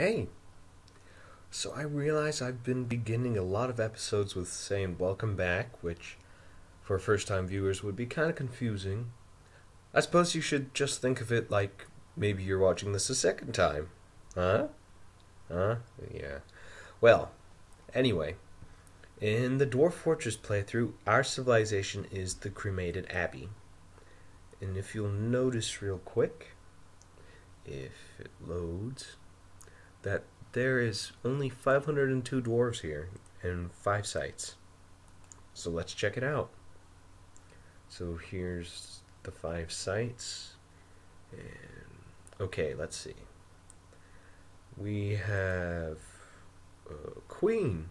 Hey, so I realize I've been beginning a lot of episodes with saying welcome back, which for first time viewers would be kind of confusing. I suppose you should just think of it like maybe you're watching this a second time. Huh? Huh? Yeah. Well, anyway, in the Dwarf Fortress playthrough, our civilization is the Cremated Abbey. And if you'll notice real quick, if it loads, that there is only 502 dwarves here and 5 sites. So let's check it out. So here's the 5 sites. And okay, let's see. We have Queen.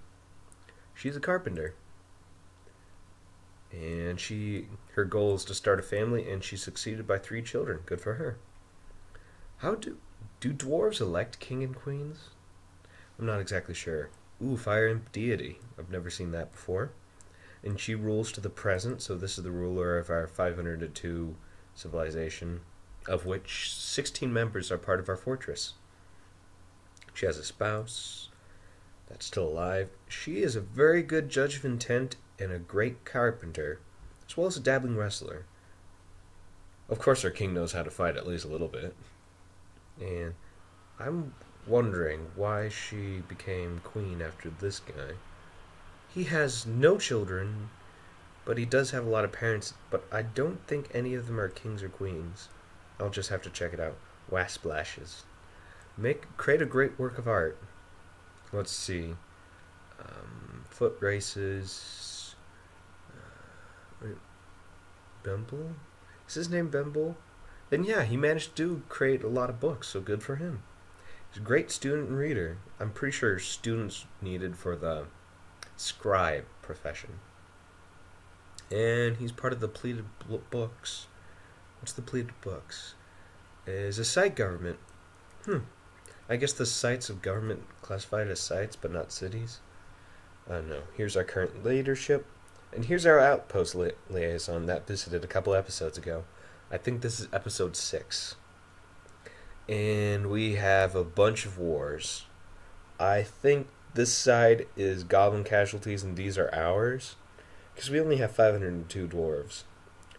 She's a carpenter. And her goal is to start a family, and she succeeded by 3 children. Good for her. How do dwarves elect king and queens? I'm not exactly sure. Ooh, fire imp deity. I've never seen that before. And she rules to the present, so this is the ruler of our 502 civilization, of which 16 members are part of our fortress. She has a spouse that's still alive. She is a very good judge of intent and a great carpenter, as well as a dabbling wrestler. Of course, our king knows how to fight at least a little bit. And I'm wondering why she became queen after this guy. He has no children, but he does have a lot of parents, but I don't think any of them are kings or queens. I'll just have to check it out. Wasp splashes. Create a great work of art. Let's see. Foot races. Bemble? Is his name Bemble? Then yeah, he managed to create a lot of books, so good for him. He's a great student and reader. I'm pretty sure students needed for the scribe profession. And he's part of the pleated books. What's the pleated books? Is a site government. I guess the sites of government classified as sites, but not cities. No. Here's our current leadership. And here's our outpost liaison that visited a couple episodes ago. I think this is episode 6. And we have a bunch of wars. I think this side is goblin casualties and these are ours, because we only have 502 dwarves.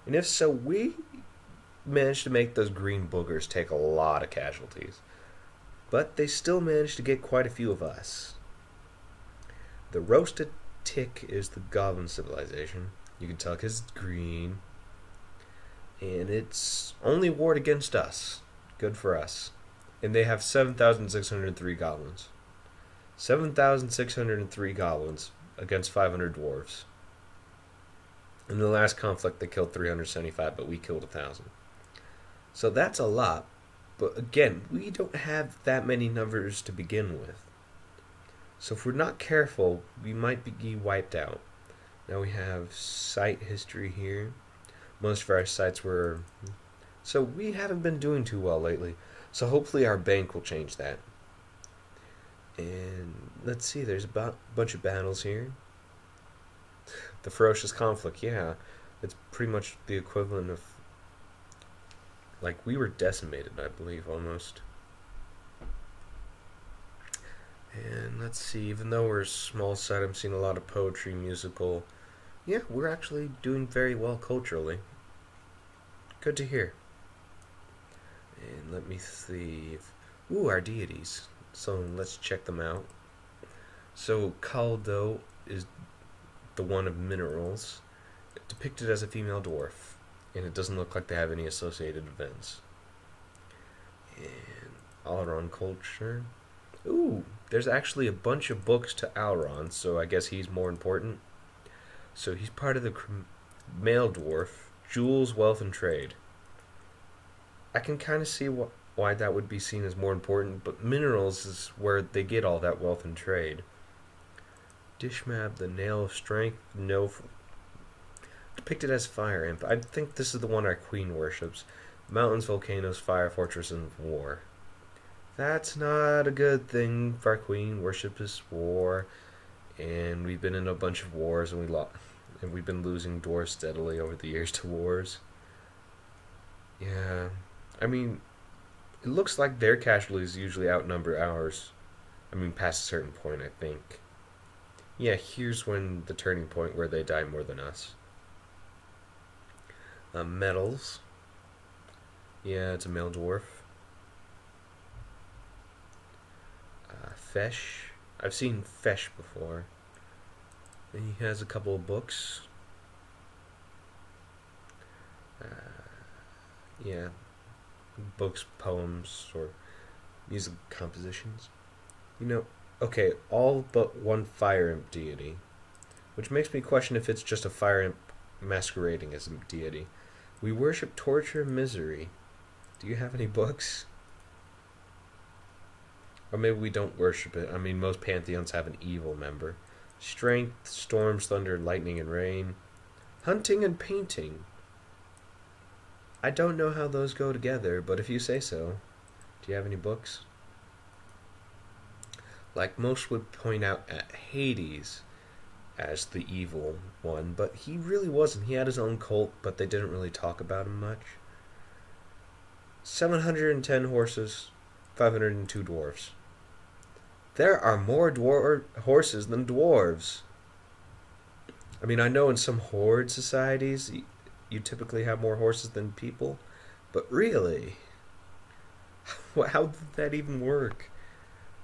And if so, we managed to make those green boogers take a lot of casualties. But they still managed to get quite a few of us. The roasted tick is the goblin civilization. You can tell because it's green. And it's only warred against us. Good for us. And they have 7,603 goblins. 7,603 goblins against 500 dwarves. In the last conflict, they killed 375, but we killed 1,000. So that's a lot. But again, we don't have that many numbers to begin with. So if we're not careful, we might be wiped out. Now we have site history here. Most of our sites were... So we haven't been doing too well lately. So hopefully our bank will change that. And let's see, there's a bunch of battles here. The ferocious conflict, yeah. It's pretty much the equivalent of... Like, we were decimated, I believe, almost. And let's see, even though we're a small site, I'm seeing a lot of poetry, musical... Yeah, we're actually doing very well culturally. Good to hear. And let me see. Ooh, our deities. So let's check them out. So Caldo is the one of minerals, depicted as a female dwarf, and it doesn't look like they have any associated events. And Alron culture. Ooh, there's actually a bunch of books to Alron, so I guess he's more important. So he's part of the male dwarf, jewels, wealth, and trade. I can kind of see why that would be seen as more important, but minerals is where they get all that wealth and trade. Dishmab, the nail of strength, depicted as fire imp. I think this is the one our queen worships. Mountains, volcanoes, fire, fortress, and war. That's not a good thing for our queen. Worship is war. And we've been in a bunch of wars, and we've been losing dwarves steadily over the years to wars. Yeah, I mean, it looks like their casualties usually outnumber ours. I mean, past a certain point, I think. Yeah, here's when the turning point where they die more than us. Metals. Yeah, it's a male dwarf. Fesh. I've seen Fesh before. And he has a couple of books. Yeah. Books, poems, or music compositions. You know, okay, all but one fire imp deity. Which makes me question if it's just a fire imp masquerading as a deity. We worship torture and misery. Do you have any books? Or maybe we don't worship it. I mean, most pantheons have an evil member. Strength, storms, thunder, lightning, and rain. Hunting and painting. I don't know how those go together, but if you say so. Do you have any books? Like most would point out at Hades as the evil one, but he really wasn't. He had his own cult, but they didn't really talk about him much. 710 horses, 502 dwarves. There are more horses than dwarves. I mean, I know in some horde societies you typically have more horses than people, but really, how did that even work?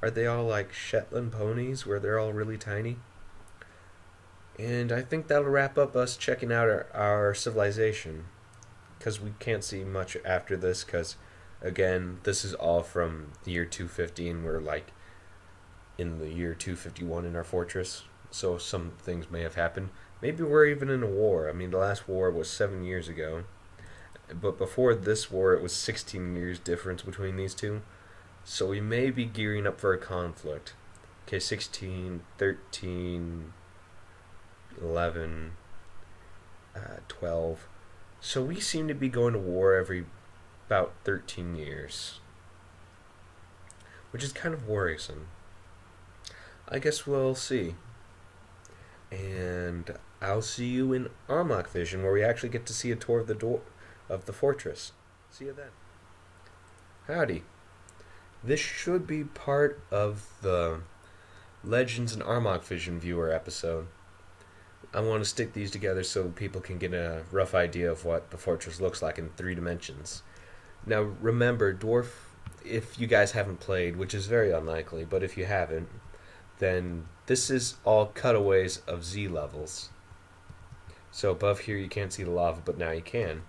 Are they all like Shetland ponies where they're all really tiny? And I think that'll wrap up us checking out our civilization, because we can't see much after this, because again, this is all from the year 250 and we're like in the year 251 in our fortress, so some things may have happened. Maybe we're even in a war. I mean, the last war was 7 years ago, but before this war it was 16 years difference between these two, so we may be gearing up for a conflict. Okay, 16, 13, 11, 12, so we seem to be going to war every about 13 years, which is kind of worrisome. I guess we'll see. And I'll see you in Armok Vision, where we actually get to see a tour of the fortress. See you then. Howdy. This should be part of the Legends and Armok Vision viewer episode. I want to stick these together so people can get a rough idea of what the fortress looks like in 3 dimensions. Now remember, Dwarf, if you guys haven't played, which is very unlikely, but if you haven't, then this is all cutaways of Z levels. So above here you can't see the lava, but now you can.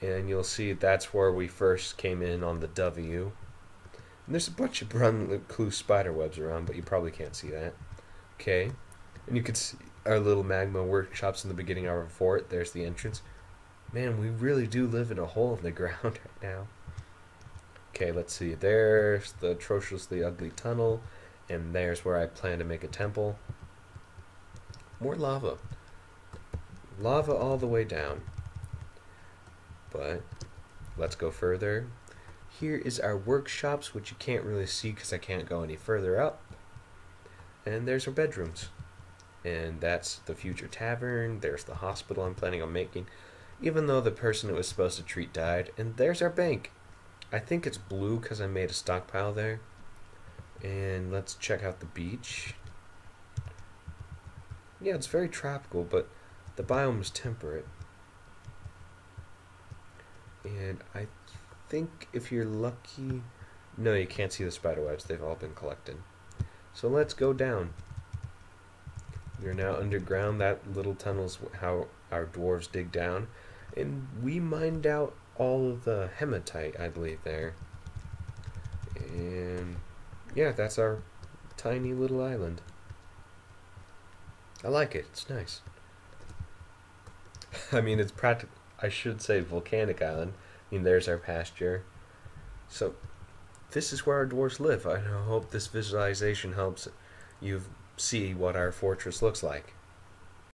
And you'll see that's where we first came in on the W. And there's a bunch of clue spider webs around, but you probably can't see that. Okay. And you can see our little magma workshops in the beginning of our fort. There's the entrance. Man, we really do live in a hole in the ground right now. Okay, let's see. There's the atrociously ugly tunnel. And there's where I plan to make a temple. More lava. Lava all the way down. But let's go further. Here is our workshops, which you can't really see because I can't go any further up. And there's our bedrooms. And that's the future tavern. There's the hospital I'm planning on making, even though the person it was supposed to treat died. And there's our bank. I think it's blue because I made a stockpile there. And let's check out the beach. Yeah, it's very tropical, but the biome is temperate. And I think if you're lucky... No, you can't see the spider webs. They've all been collected. So let's go down. We're now underground. That little tunnel's how our dwarves dig down. And we mined out all of the hematite, I believe, there. And yeah, that's our tiny little island. I like it. It's nice. I mean, it's I should say volcanic island. I mean, there's our pasture. So, this is where our dwarves live. I hope this visualization helps you see what our fortress looks like.